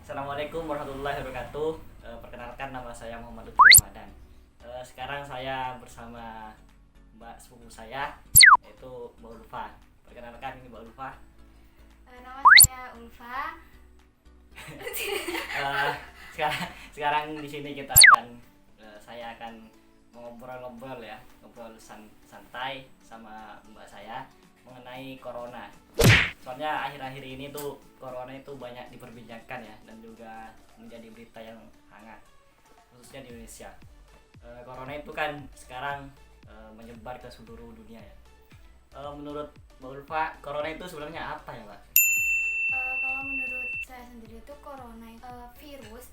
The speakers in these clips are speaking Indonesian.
Assalamualaikum warahmatullahi wabarakatuh. Perkenalkan nama saya Muhammad Lutfi Ramadan. Sekarang saya bersama Mbak sepupu saya yaitu Mbak Ulfa. Perkenalkan ini Mbak Ulfa. Nama saya Ulfa. Eh, sekarang di sini saya akan ngobrol-ngobrol ya, santai sama Mbak saya mengenai corona. Soalnya akhir-akhir ini tuh corona itu banyak diperbincangkan ya dan juga menjadi berita yang hangat khususnya di Indonesia. Corona itu kan sekarang menyebar ke seluruh dunia ya. Menurut Mbak Ulfa, corona itu sebenarnya apa ya, Mbak? Kalau menurut saya sendiri itu corona itu virus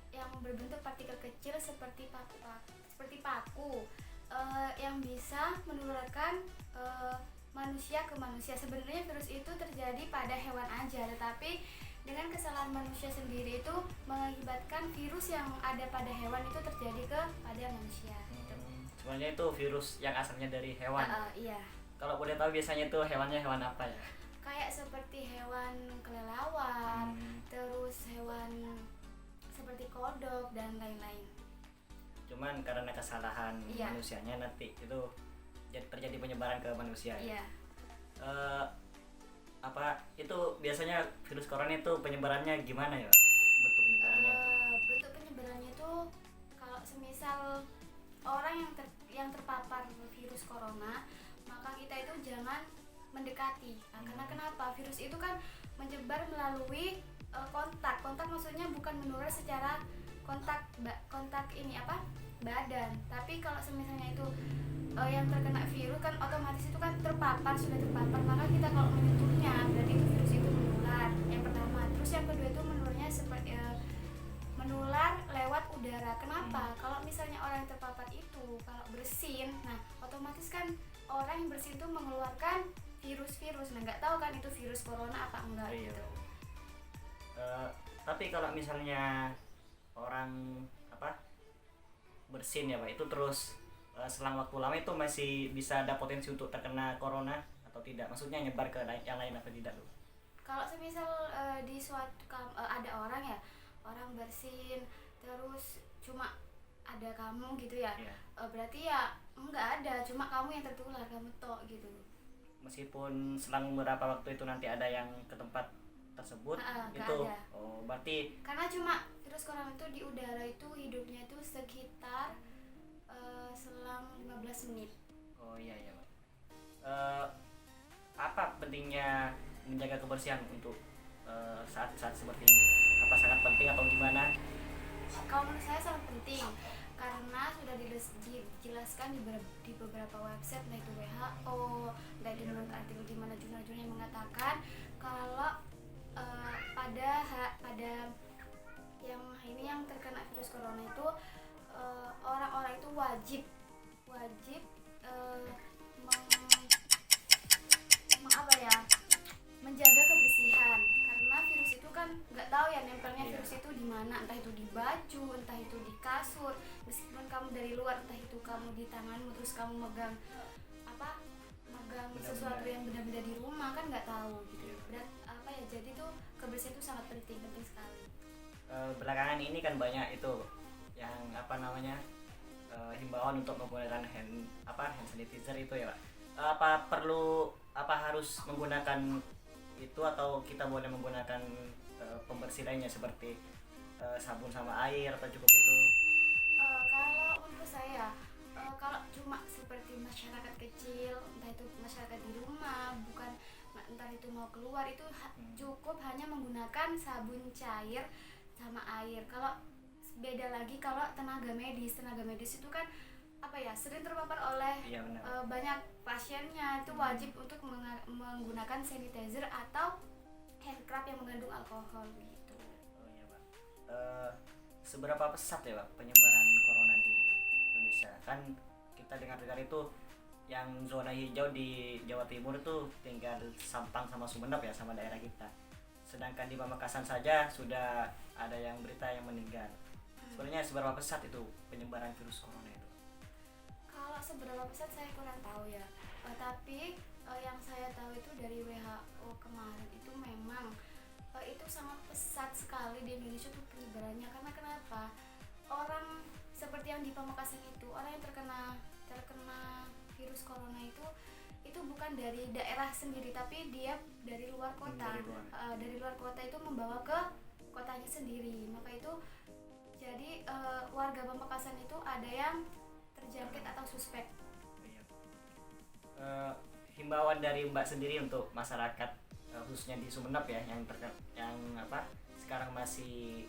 yang berbentuk partikel kecil seperti paku yang bisa menularkan manusia ke manusia. Sebenarnya virus itu terjadi pada hewan aja, tetapi dengan kesalahan manusia sendiri itu mengakibatkan virus yang ada pada hewan itu terjadi pada manusia. Sebenarnya itu virus yang asalnya dari hewan. Iya. Kalau boleh tahu biasanya itu hewannya hewan apa ya? Kayak seperti hewan kelelawar, terus hewan seperti kodok dan lain-lain. Cuman karena kesalahan manusianya nanti itu terjadi penyebaran ke manusia. Iya. Itu biasanya virus corona itu penyebarannya gimana ya? Bentuk penyebarannya? Bentuk penyebarannya itu kalau semisal orang yang terpapar virus corona, maka kita itu jangan mendekati. Karena kenapa? Virus itu kan menyebar melalui kontak. Kontak maksudnya bukan menular secara kontak badan. Tapi kalau misalnya itu yang terkena virus kan otomatis itu kan sudah terpapar, maka kita kalau menyentuhnya berarti itu virus itu menular. Yang pertama. Terus yang kedua itu menularnya seperti menular lewat udara. Kenapa? Kalau misalnya orang yang terpapar itu kalau bersin, nah otomatis kan orang yang bersin itu mengeluarkan virus. Nah nggak tahu kan itu virus corona apa enggak gitu. Tapi kalau misalnya orang bersin ya Pak, itu terus selang waktu lama itu masih bisa ada potensi untuk terkena corona atau tidak? Maksudnya nyebar ke yang lain apa tidak tuh? Kalau semisal di suatu ada orang bersin terus cuma ada kamu gitu ya, berarti ya enggak ada, cuma kamu yang tertular, kamu tok gitu. Meskipun selang beberapa waktu itu nanti ada yang ke tempat tersebut itu ada. Berarti karena cuma virus corona itu di udara itu hidupnya itu sekitar selang 15 menit. Iya Pak. Apa pentingnya menjaga kebersihan untuk saat-saat seperti ini? Apa sangat penting atau gimana? Kalau menurut saya sangat penting karena sudah dijelaskan di beberapa website, entah itu WHO, entah itu menurut artikel di mana jurnal-jurnal yang mengatakan kalau pada yang terkena virus corona itu orang-orang itu wajib menjaga kebersihan, karena virus itu kan nggak tahu ya nempelnya virus itu di mana, entah itu di baju, entah itu di kasur, meskipun kamu dari luar, entah itu kamu di tanganmu terus kamu megang sesuatu yang benda-benda di rumah, kan nggak tahu gitu. Jadi tuh kebersihan itu sangat penting sekali. Belakangan ini kan banyak itu yang himbauan untuk menggunakan hand sanitizer itu ya Pak. Apa harus menggunakan itu atau kita boleh menggunakan pembersih lainnya seperti sabun sama air atau cukup itu? Kalau menurut saya kalau cuma seperti masyarakat kecil, entah itu masyarakat di rumah, entah itu mau keluar, itu cukup hanya menggunakan sabun cair sama air. Kalau beda lagi kalau tenaga medis itu kan sering terpapar oleh banyak pasiennya, itu wajib untuk menggunakan sanitizer atau handcrab yang mengandung alkohol gitu. Iya Pak. Seberapa pesat ya Pak penyebaran corona di Indonesia? Kan kita dengar itu yang zona hijau di Jawa Timur itu tinggal Sampang sama Sumeneb ya, sama daerah kita. Sedangkan di Pamekasan saja sudah ada yang berita yang meninggal. Sebenarnya seberapa pesat itu penyebaran virus corona itu? Kalau seberapa pesat saya kurang tahu ya. Tapi yang saya tahu itu dari WHO kemarin itu memang itu sangat pesat sekali di Indonesia tuh penyebarannya. Karena kenapa? Orang seperti yang di Pamekasan itu, orang yang terkena virus corona itu bukan dari daerah sendiri, tapi dia dari luar kota. Dari luar kota itu membawa ke kotanya sendiri. Maka itu jadi warga Pamekasan itu ada yang terjangkit atau suspek. Himbauan dari Mbak sendiri untuk masyarakat khususnya di Sumeneb ya, yang sekarang masih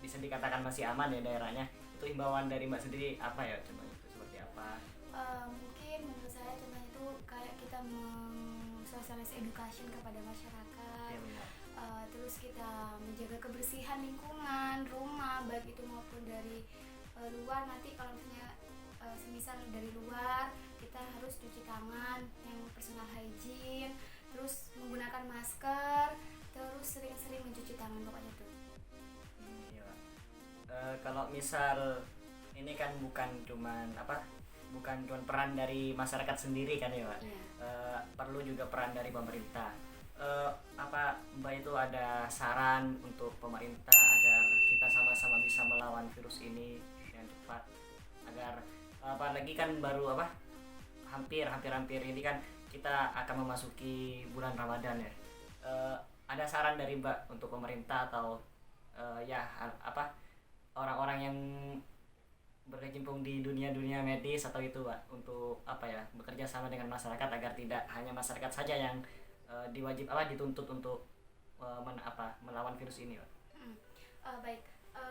bisa dikatakan masih aman ya daerahnya, itu himbauan dari Mbak sendiri apa ya, coba itu seperti apa? Mungkin menurut saya contohnya itu kayak kita sosialisasi education kepada masyarakat. Ya, Terus kita menjaga kebersihan lingkungan rumah, baik itu maupun dari luar. Nanti kalau misalnya semisal dari luar, kita harus cuci tangan yang personal hygiene, terus menggunakan masker, terus sering-sering mencuci tangan, pokoknya itu. Iya. Kalau misal ini kan bukan cuman peran dari masyarakat sendiri kan ya Pak. Iya. Perlu juga peran dari pemerintah. Mbak itu ada saran untuk pemerintah agar kita sama-sama bisa melawan virus ini dengan cepat, agar apalagi kan baru hampir ini kan kita akan memasuki bulan Ramadan ya. Ada saran dari Mbak untuk pemerintah atau orang-orang yang berkecimpung di dunia medis atau itu Pak, untuk bekerja sama dengan masyarakat agar tidak hanya masyarakat saja yang dituntut untuk melawan virus ini Pak. Baik,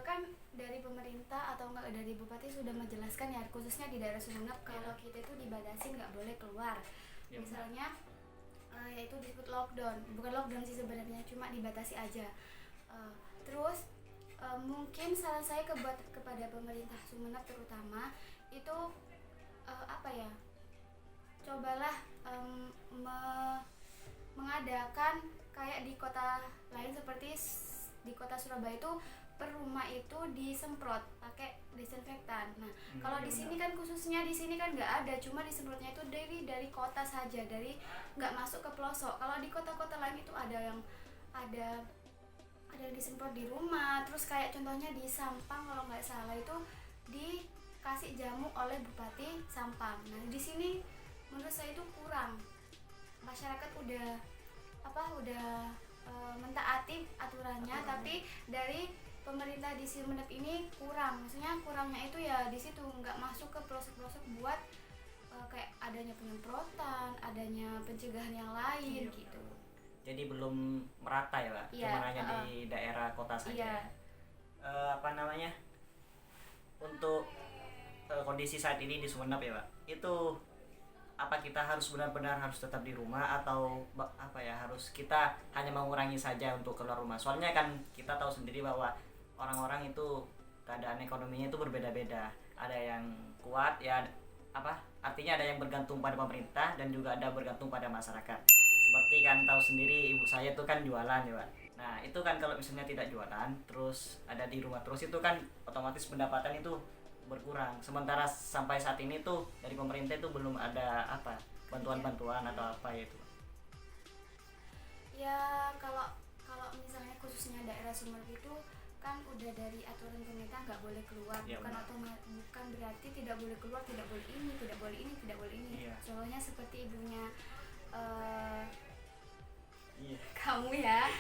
kan dari pemerintah atau enggak dari bupati sudah menjelaskan ya, khususnya di daerah Sumeneb, kalau kita itu dibatasin nggak boleh keluar. Ya, misalnya yaitu disebut lockdown, bukan lockdown sih sebenarnya, cuma dibatasi aja. Terus mungkin saran saya kepada pemerintah Sumeneb terutama itu cobalah mengadakan kayak di kota lain, seperti di kota Surabaya itu per rumah itu disemprot pakai desinfektan. Nah, kalau di sini kan khususnya di sini kan nggak ada, cuma disemprotnya itu dari kota saja, dari nggak masuk ke pelosok. Kalau di kota-kota lain itu ada yang disemprot di rumah. Terus kayak contohnya di Sampang kalau nggak salah itu dikasih jamu oleh Bupati Sampang. Nah, di sini menurut saya itu kurang. Masyarakat udah mentaati aturannya, tapi dari pemerintah di Sumeneb ini kurang. Maksudnya kurangnya itu ya di situ, nggak masuk ke pelosok-pelosok buat kayak adanya penyemprotan, adanya pencegahan yang lain gitu. Jadi belum merata ya Pak, cuma hanya di daerah kota saja. Untuk kondisi saat ini di Sumeneb ya Pak, itu kita harus benar-benar harus tetap di rumah atau harus kita hanya mengurangi saja untuk keluar rumah? Soalnya kan kita tahu sendiri bahwa orang-orang itu keadaan ekonominya itu berbeda-beda. Ada yang kuat ya, artinya ada yang bergantung pada pemerintah dan juga ada bergantung pada masyarakat. Seperti kan tahu sendiri ibu saya itu kan jualan ya Pak. Nah itu kan kalau misalnya tidak jualan terus ada di rumah terus, itu kan otomatis pendapatan itu berkurang. Sementara sampai saat ini tuh dari pemerintah itu belum ada bantuan-bantuan atau apa itu. Ya kalau misalnya khususnya daerah Sumeneb itu kan udah dari aturan pemerintah nggak boleh keluar, bukan berarti tidak boleh keluar, tidak boleh ini, tidak boleh ini, tidak boleh ini. Contohnya seperti ibunya kamu ya,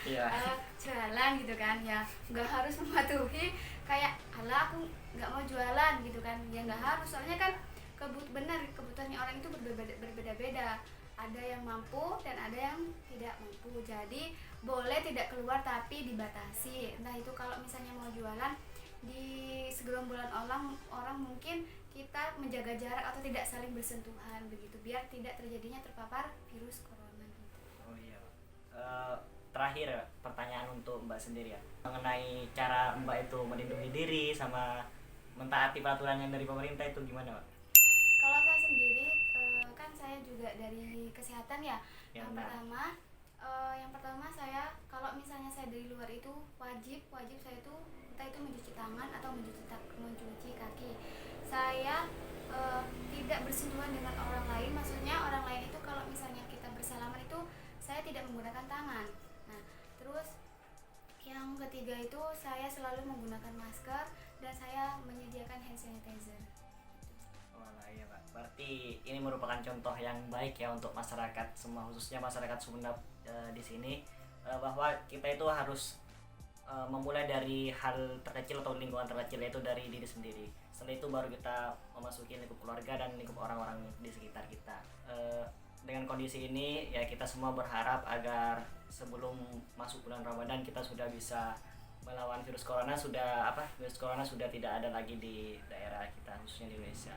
jualan gitu kan ya, nggak harus mematuhi kayak ala aku nggak mau jualan gitu kan ya, nggak harus. Soalnya kan kebutuhannya orang itu berbeda-beda, ada yang mampu dan ada yang tidak mampu. Jadi boleh tidak keluar tapi dibatasi. Entah itu kalau misalnya mau jualan di segerombolan orang mungkin kita menjaga jarak atau tidak saling bersentuhan begitu, biar tidak terjadinya terpapar virus corona gitu. Oh iya. Terakhir pertanyaan untuk Mbak sendiri ya, mengenai cara Mbak itu melindungi diri sama mentaati peraturan yang dari pemerintah itu gimana Pak? Kalau saya sendiri kan saya juga dari kesehatan ya. Yang pertama saya kalau misalnya saya dari luar itu wajib saya itu entah itu mencuci tangan atau mencuci kaki. Saya tidak bersentuhan dengan orang lain. Maksudnya orang lain itu kalau misalnya kita bersalaman itu saya tidak menggunakan tangan. Nah, terus Yang ketiga itu saya selalu menggunakan masker dan saya menyediakan hand sanitizer. Walah, iya Pak. Berarti ini merupakan contoh yang baik ya untuk masyarakat semua, khususnya masyarakat Sunda di sini, bahwa kita itu harus memulai dari hal terkecil atau lingkungan terkecil, yaitu dari diri sendiri. Setelah itu baru kita memasuki lingkup keluarga dan lingkup orang-orang di sekitar kita. Dengan kondisi ini ya kita semua berharap agar sebelum masuk bulan Ramadan kita sudah bisa melawan virus corona, virus corona sudah tidak ada lagi di daerah kita, khususnya di Indonesia.